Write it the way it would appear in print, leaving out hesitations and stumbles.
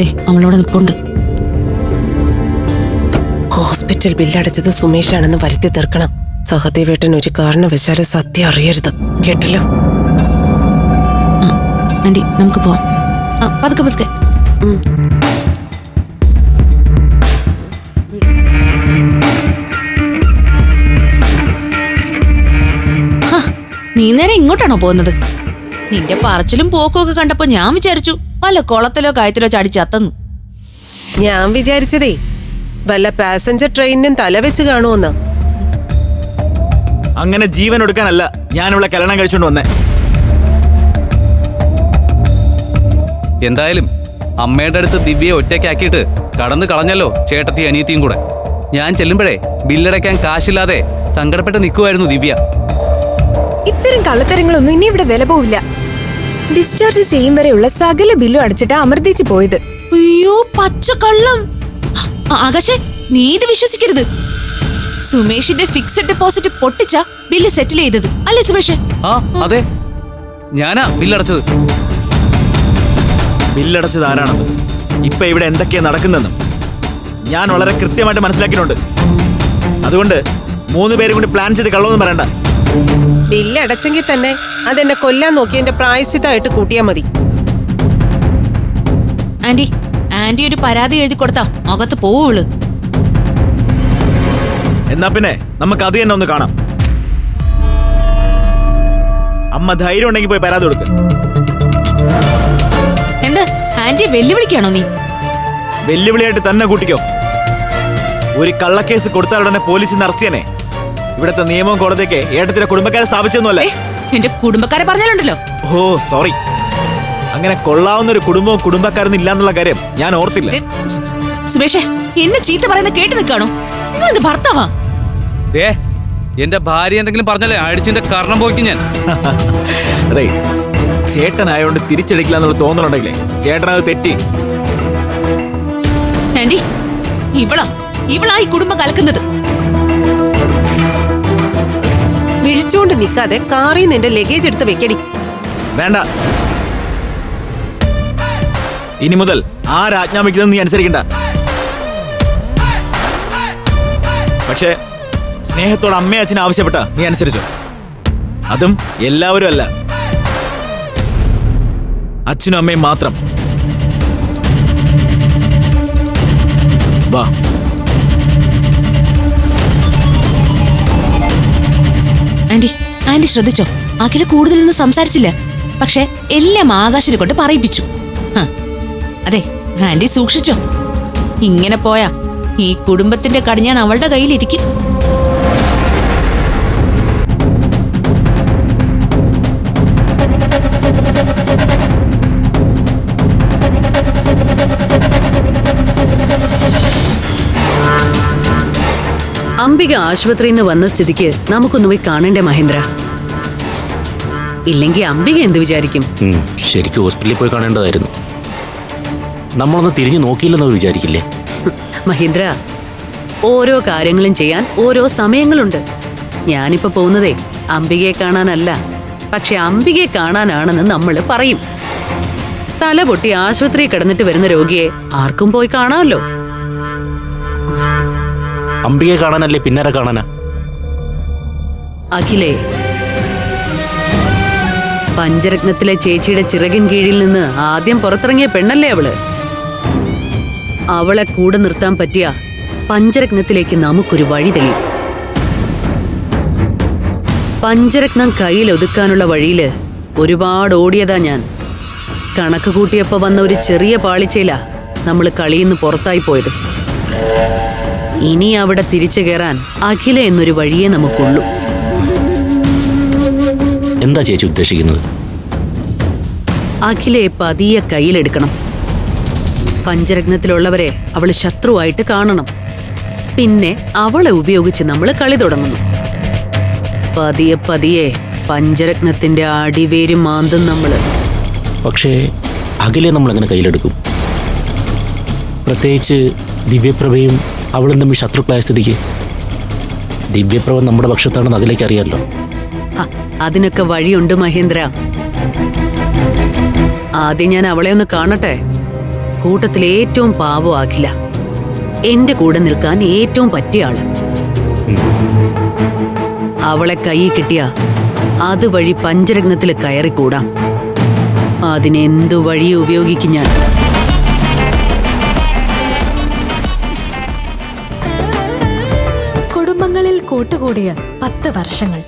ദേ അവളോട് നിൽപ്പുണ്ട്. ഹോസ്പിറ്റൽ ബില്ലടച്ചത് സുമേഷാണെന്ന് വരുത്തി തീർക്കണം. സഹദേവേട്ടൻ ഒരു കാരണവശാലും സത്യം അറിയരുത്, കേട്ടല്ലോ? ആന്റി നമുക്ക് പോവാം. പതുക്കെ പതുക്കെ. നീ നേരെ ഇങ്ങോട്ടാണോ പോകുന്നത്? നിന്റെ പറച്ചിലും പോക്കും ഒക്കെ കണ്ടപ്പോ ഞാൻ വിചാരിച്ചു വല്ല കുളത്തിലോ കയത്തിലോ ചാടി ചത്തന്നു. ഞാൻ വിചാരിച്ചതേ വല്ല പാസഞ്ചർ ട്രെയിനിനും തല വെച്ച് കാണുമെന്ന്. അങ്ങനെ ജീവൻ എടുക്കാനല്ല ഞാൻ ഇവിടെ കല്യാണം കഴിച്ചോണ്ട് വന്നേ. എന്തായാലും അമ്മയുടെ അടുത്ത് ദിവ്യയെ ഒറ്റയ്ക്കാക്കിയിട്ട് കടന്നു കളഞ്ഞല്ലോ ചേട്ടത്തി അനിയത്തിയും കൂടെ. ഞാൻ ചെല്ലുമ്പോഴേ ബില്ലടയ്ക്കാൻ കാശില്ലാതെ സങ്കടപ്പെട്ട് നിൽക്കുമായിരുന്നു ദിവ്യ. ഇത്തരം കള്ളത്തരങ്ങളൊന്നും ഇനി ഇവിടെ വില പോവില്ല. ഡിസ്ചാർജ് ചെയ്യും വരെയുള്ള സകല ബില്ലും അടച്ചിട്ട് അമർത്തിച്ച് പോയത്. അയ്യോ പച്ചക്കള്ളം! ആകാശേ, നീ ഇത് വിശ്വസിക്കരുത്. സുമേഷിന്റെ ഫിക്സഡ് ഡെപ്പോസിറ്റ് പൊട്ടിച്ച ബില്ല് സെറ്റിൽ ചെയ്തത് അല്ലേ സുമേഷ്? ആ അതെ, ഞാനാ ബില്ലടച്ചത്. ബില്ലടച്ചത് ആരാണെന്ന്, ഇപ്പൊ ഇവിടെ എന്തൊക്കെയാ നടക്കുന്നെന്നും ഞാൻ വളരെ കൃത്യമായിട്ട് മനസ്സിലാക്കിയിട്ടുണ്ട്. അതുകൊണ്ട് 3 പേരും കൂടി പ്ലാൻ ചെയ്ത് കള്ളൊന്നും പറയണ്ട. ബില്ലടച്ചെങ്കിൽ തന്നെ അതെന്നെ കൊല്ലാൻ നോക്കി എന്റെ പ്രായശ്ചിത്തമായിട്ട് കൂട്ടിയാ മതി. ആന്റി ഒരു പരാതി എഴുതി കൊടുത്താ അകത്ത് പോവുള്ളു. എന്നാ പിന്നെ നമുക്ക് അത് തന്നെ ഒന്ന് കാണാം. അമ്മ ധൈര്യം ഉണ്ടെങ്കിൽ പോയി പരാതി കൊടുക്ക്. എന്താ ആന്റിയെ വെല്ലുവിളിക്കാണോ നീ? വെല്ലുവിളിയായിട്ട് തന്നെ കൂട്ടിക്കോ. ഒരു കള്ളക്കേസ് കൊടുത്താൽ ഉടനെ പോലീസിന് അറസ്റ്റ് ചെയ്യാനേ ഇവിടുത്തെ നിയമവും കോടതിയൊക്കെ ഏട്ടത്തിന്റെ കുടുംബക്കാരെ സ്ഥാപിച്ചൊന്നുമല്ലേ. എന്റെ കുടുംബക്കാരെ പറഞ്ഞാലുണ്ടല്ലോ. ഓ സോറി, അങ്ങനെ കൊള്ളാവുന്ന ഒരു കുടുംബവും കുടുംബക്കാരൊന്നും ഇല്ലാന്നുള്ള കാര്യം ഞാൻ ഓർത്തില്ല. സുമേഷേ, എന്നെ ചീത്ത പറയുന്ന കേട്ട് നിൽക്കാണോ? നിങ്ങൾ എന്ത് ഭർത്താവാ? ദേ, എന്റെ ഭാര്യ എന്തെങ്കിലും പറഞ്ഞല്ലേ അടിച്ചിന്റെ കർണം പോയിട്ട് ഞാൻ. അതെ, ചേട്ടനായോണ്ട് തിരിച്ചടിക്കില്ല എന്നുള്ള തോന്നലുണ്ടെങ്കിലേ ചേട്ടനത് തെറ്റി. ആന്റി, ഇവളാ ഈ കുടുംബം കലക്കുന്നത്. വിഴിച്ചുകൊണ്ട് നിൽക്കാതെ കാറിൽ നിന്റെ ലഗേജ് എടുത്ത് വെക്കടി. വേണ്ട, ഇനി മുതൽ ആരാജ്ഞാപിക്കുന്നത് നീ അനുസരിക്കണ്ട. പക്ഷേ സ്നേഹത്തോടെ അമ്മയും അച്ഛനും ആവശ്യപ്പെട്ട നീ അനുസരിച്ചോ. അതും എല്ലാവരും അല്ല, അച്ഛനും അമ്മയും മാത്രം. വാ. ആന്റി ശ്രദ്ധിച്ചോ, അഖില കൂടുതലൊന്നും സംസാരിച്ചില്ല. പക്ഷെ എല്ലാം ആകാശിനെ കൊണ്ട് പറയിപ്പിച്ചു. അതെ, ആന്റി സൂക്ഷിച്ചോ. ഇങ്ങനെ പോയാ ഈ കുടുംബത്തിന്റെ കടിഞ്ഞാൻ അവളുടെ കയ്യിലിരിക്കും. അംബിക ആശുപത്രിയിൽ നിന്ന് വന്ന സ്ഥിതിക്ക് നമുക്കൊന്ന് പോയി കാണണ്ടേ മഹേന്ദ്ര? ഇല്ലെങ്കിൽ അംബിക എന്ത് വിചാരിക്കും? ശരിക്കും ഹോസ്പിറ്റലിൽ പോയി കാണേണ്ടതായിരുന്നു. നമ്മളൊന്ന് തിരിഞ്ഞു നോക്കിയില്ലെന്ന് വിചാരിക്കില്ലേ? മഹേന്ദ്ര, ഓരോ കാര്യങ്ങളും ചെയ്യാൻ ഓരോ സമയങ്ങളുണ്ട്. ഞാനിപ്പോ പോകുന്നതേ അംബികയെ കാണാനല്ല, പക്ഷെ അംബികയെ കാണാനാണെന്ന് നമ്മൾ പറയും. തല പൊട്ടി ആശുപത്രിയിൽ കിടന്നിട്ട് വരുന്ന രോഗിയെ ആർക്കും പോയി കാണാമല്ലോ. അംബികയെ കാണാനല്ലേ പിന്നാരെ കാണാനാ? അഖിലേ, പഞ്ചരത്നത്തിലെ ചേച്ചിയുടെ ചിറകിൻ കീഴിൽ നിന്ന് ആദ്യം പുറത്തിറങ്ങിയ പെണ്ണല്ലേ അവള്. അവളെ കൂടെ നിർത്താൻ പറ്റിയ പഞ്ചരത്നത്തിലേക്ക് നമുക്കൊരു വഴി തെളിയും. പഞ്ചരത്നം കയ്യിൽ ഒതുക്കാനുള്ള വഴിയില് ഒരുപാട് ഓടിയതാ ഞാൻ. കണക്ക് കൂട്ടിയപ്പോ വന്ന ഒരു ചെറിയ പാളിച്ചയിലാ നമ്മൾ കളിയിന്ന് പുറത്തായി പോയത്. ഇനി അവിടെ തിരിച്ചു കയറാൻ അഖില എന്നൊരു വഴിയേ നമുക്കുള്ളൂ. എന്താ ചേച്ചി ഉദ്ദേശിക്കുന്നത്? അഖിലയെ പതിയെ കയ്യിലെടുക്കണം. പഞ്ചരത്നത്തിലുള്ളവരെ അവള് ശത്രുവായിട്ട് കാണണം. പിന്നെ അവളെ ഉപയോഗിച്ച് നമ്മൾ കളി തുടങ്ങുന്നു. പതിയെ പതിയെ പഞ്ചരത്നത്തിന്റെ അടിവേര് മാന്തും നമ്മള്. പക്ഷേ അഖിലെ നമ്മൾ എങ്ങനെ കയ്യിലെടുക്കും? പ്രത്യേകിച്ച് ദിവ്യപ്രഭയും അവളും തമ്മിൽ ശത്രുക്കളായ സ്ഥിതിക്ക്. ദിവ്യപ്രഭ നമ്മുടെ പക്ഷത്താണെന്ന് അഖിലേക്ക് അറിയാമല്ലോ. അതിനൊക്കെ വഴിയുണ്ട് മഹേന്ദ്ര. ആദ്യം ഞാൻ അവളെ ഒന്ന് കാണട്ടെ. കൂട്ടത്തിൽ ഏറ്റവും പാവം അഖില. എന്റെ കൂടെ നിൽക്കാൻ ഏറ്റവും പറ്റിയ ആള്. അവളെ കൈ കിട്ടിയ അതുവഴി പഞ്ചരത്നത്തിൽ കയറിക്കൂടാം. അതിനെന്തു വഴി ഉപയോഗിക്കും ഞാൻ. കുടുംബങ്ങളിൽ കൂട്ടുകൂടിയ 10 വർഷങ്ങൾ.